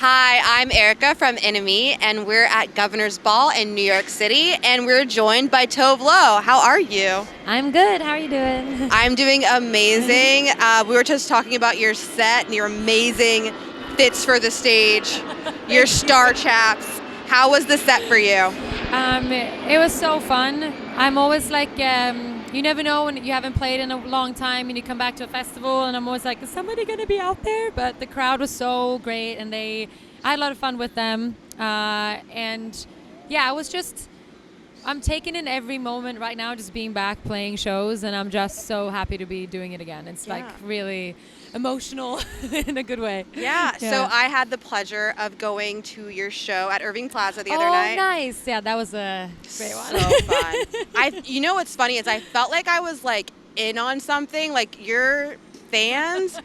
Hi, I'm Erica from Enemy, and we're at Governor's Ball in New York City, and we're joined by Tove Lo. How are you? I'm good. How are you doing? I'm doing amazing. We were just talking about your set and your amazing fits for the stage, your star chaps. How was the set for you? It was so fun. I'm always like, you never know when you haven't played in a long time and you come back to a festival, and I'm always like, is somebody going to be out there? But the crowd was so great, and I had a lot of fun with them. And yeah, I'm taking in every moment right now, just being back playing shows, and I'm just so happy to be doing it again. It's like really emotional in a good way. Yeah, so I had the pleasure of going to your show at Irving Plaza the other night. Oh, nice. Yeah, that was a great one. So fun. You know what's funny is I felt like I was like in on something, like your fans.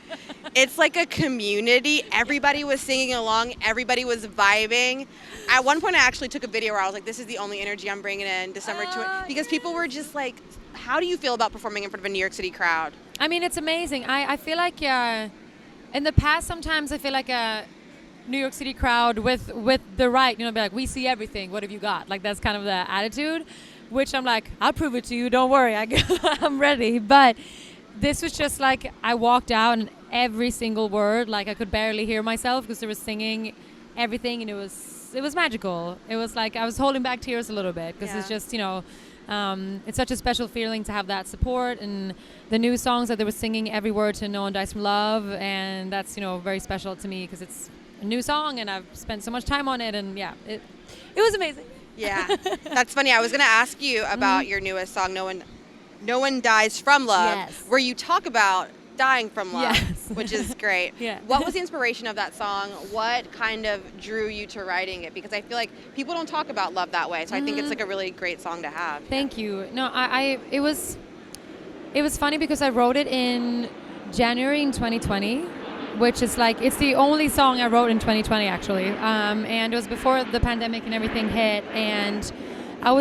It's like a community. Everybody was singing along. Everybody was vibing. At one point, I actually took a video where I was like, this is the only energy I'm bringing in December 20, because people were just like, how do you feel about performing in front of a New York City crowd? I mean, it's amazing. I feel like in the past, sometimes I feel like a New York City crowd with the right, be like, we see everything. What have you got? Like, that's kind of the attitude, which I'm like, I'll prove it to you. Don't worry. I'm ready. But this was just like, I walked out and every single word, like I could barely hear myself because they were singing everything, and it was magical. It was like I was holding back tears a little bit because it's just, it's such a special feeling to have that support, and the new songs that they were singing, every word to No One Dies From Love, and that's, very special to me because it's a new song and I've spent so much time on it, and it was amazing. Yeah, that's funny. I was going to ask you about your newest song, No One Dies From Love, where you talk about dying from love, which is great. What was the inspiration of that song? What kind of drew you to writing it? Because I feel like people don't talk about love that way, so I think it's like a really great song to have. Thank you. No, it was funny because I wrote it in January in 2020, which is like, it's the only song I wrote in 2020 actually, and it was before the pandemic and everything hit, and I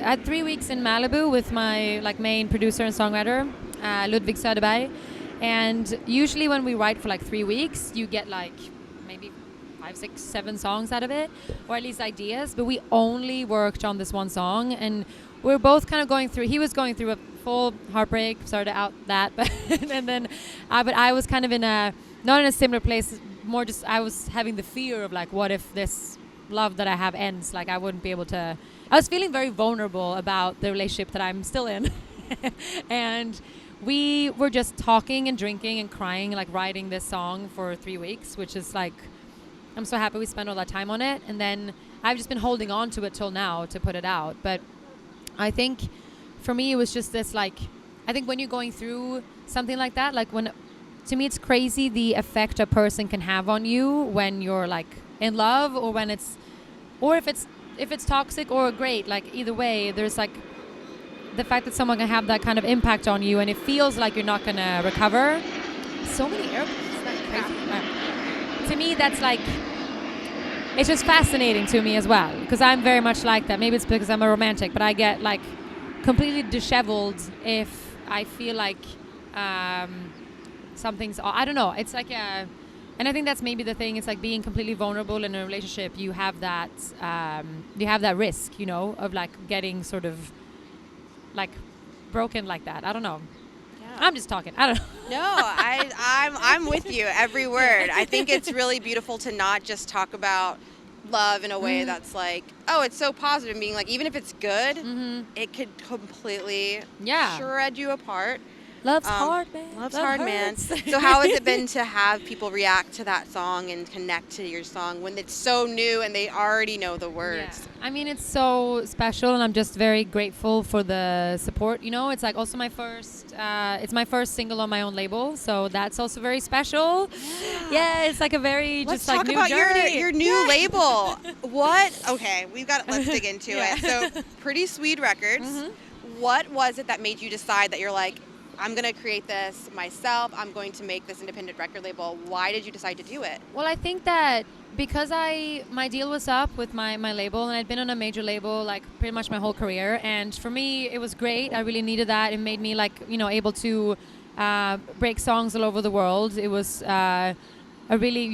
had 3 weeks in Malibu with my main producer and songwriter, Ludwig Söderberg, and usually when we write for 3 weeks, you get maybe 5, 6, 7 songs out of it, or at least ideas. But we only worked on this one song, and we're both kind of going through. He was going through a full heartbreak, sorry to out that, but but I was kind of not in a similar place. More just I was having the fear of what if this love that I have ends, I wouldn't be able to. I was feeling very vulnerable about the relationship that I'm still in. And we were just talking and drinking and crying, writing this song for 3 weeks, which is I'm so happy we spent all that time on it. And then I've just been holding on to it till now to put it out. But I think for me it was just this I think when you're going through something like that, to me it's crazy the effect a person can have on you when you're in love, or when if it's toxic or great, either way, there's the fact that someone can have that kind of impact on you, and it feels like you're not gonna recover. So many airplanes, is that crazy? To me, that's it's just fascinating to me as well, because I'm very much like that. Maybe it's because I'm a romantic, but I get completely disheveled if I feel something's, I don't know. It's and I think that's maybe the thing. It's being completely vulnerable in a relationship. You have that risk, of getting sort of broken like that. I don't know. Yeah. I'm just talking. I don't know. No, I'm with you every word. I think it's really beautiful to not just talk about love in a way that's it's so positive, being even if it's good, it could completely shred you apart. Love's hard, man. Love's hard, man. So how has it been to have people react to that song and connect to your song when it's so new and they already know the words? Yeah. I mean, it's so special, and I'm just very grateful for the support. It's also my first, it's my first single on my own label, so that's also very special. Yeah, it's a very let's just talk new about journey. your new label. What? Okay, let's dig into it. So, Pretty Swede Records. What was it that made you decide that you're I'm going to create this myself, I'm going to make this independent record label? Why did you decide to do it? Well, I think that because my deal was up with my label, and I'd been on a major label pretty much my whole career, and for me it was great. I really needed that. It made me able to break songs all over the world. It was a really,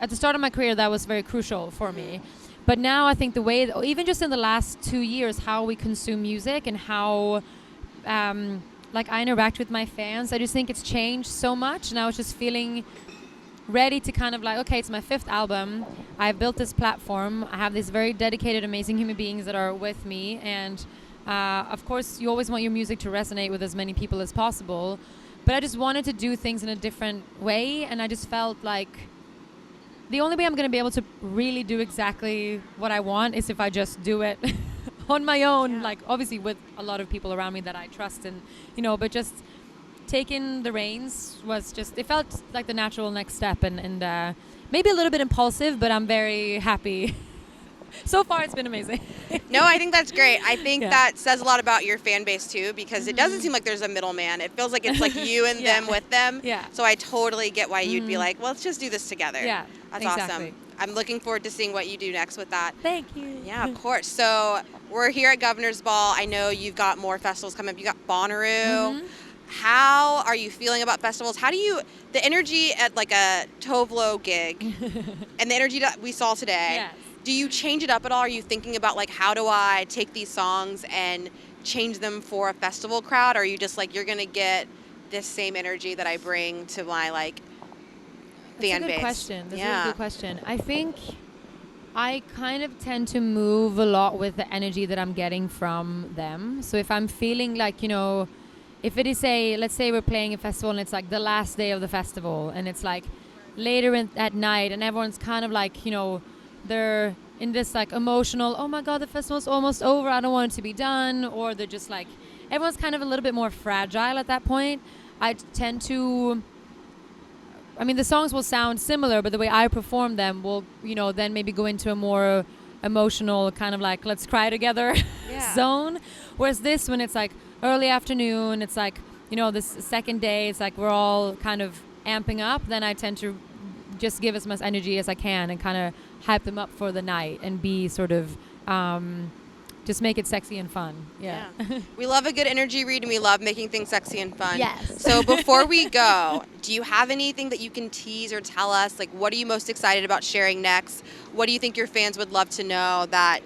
at the start of my career, that was very crucial for me. But now I think the way, even just in the last 2 years, how we consume music and how I interact with my fans, I just think it's changed so much. And I was just feeling ready to kind of okay, it's my 5th album. I've built this platform. I have these very dedicated, amazing human beings that are with me. And of course, you always want your music to resonate with as many people as possible. But I just wanted to do things in a different way. And I just felt like the only way I'm going to be able to really do exactly what I want is if I just do it on my own, obviously with a lot of people around me that I trust, and but just taking the reins was just, it felt like the natural next step, and maybe a little bit impulsive, but I'm very happy. So far it's been amazing. No, I think that's great. I think that says a lot about your fan base too, because it doesn't seem like there's a middleman. It feels like it's like you and them with them. Yeah. So I totally get why you'd be like, well, let's just do this together. Yeah. That's exactly. awesome. I'm looking forward to seeing what you do next with that. Thank you. Yeah, of course. So we're here at Governor's Ball. I know you've got more festivals coming up. You got Bonnaroo. How are you feeling about festivals? How do you, the energy at like a Tove Lo gig and the energy that we saw today, Yes. do you change it up at all? Are you thinking about like, how do I take these songs and change them for a festival crowd? Or are you just like, you're going to get this same energy that I bring to my like fan base? That's a good question. I think I kind of tend to move a lot with the energy that I'm getting from them. So if I'm feeling like, if it is let's say we're playing a festival and it's like the last day of the festival and it's like later at night and everyone's kind of like, they're in this like emotional, oh my God, the festival's almost over, I don't want it to be done. Or they're just like, everyone's kind of a little bit more fragile at that point. I tend to, the songs will sound similar, but the way I perform them will, then maybe go into a more emotional kind of like, let's cry together zone. Whereas this, when it's like early afternoon, it's like, this second day, it's like we're all kind of amping up, then I tend to just give as much energy as I can and kind of hype them up for the night and be sort of just make it sexy and fun. Yeah. We love a good energy read and we love making things sexy and fun. Yes. So before we go, do you have anything that you can tease or tell us? Like, what are you most excited about sharing next? What do you think your fans would love to know that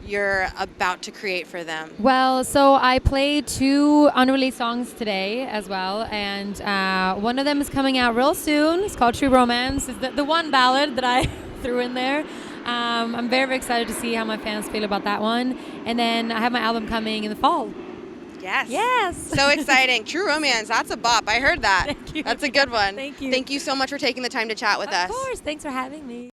you're about to create for them? Well, so I played 2 unreleased songs today as well, and one of them is coming out real soon. It's called True Romance. It's the one ballad that I threw in there. I'm very, very excited to see how my fans feel about that one. And then I have my album coming in the fall. Yes. So exciting. True Romance, that's a bop. I heard that. Thank you. That's a good one. Thank you. Thank you so much for taking the time to chat with us. Of course. Thanks for having me.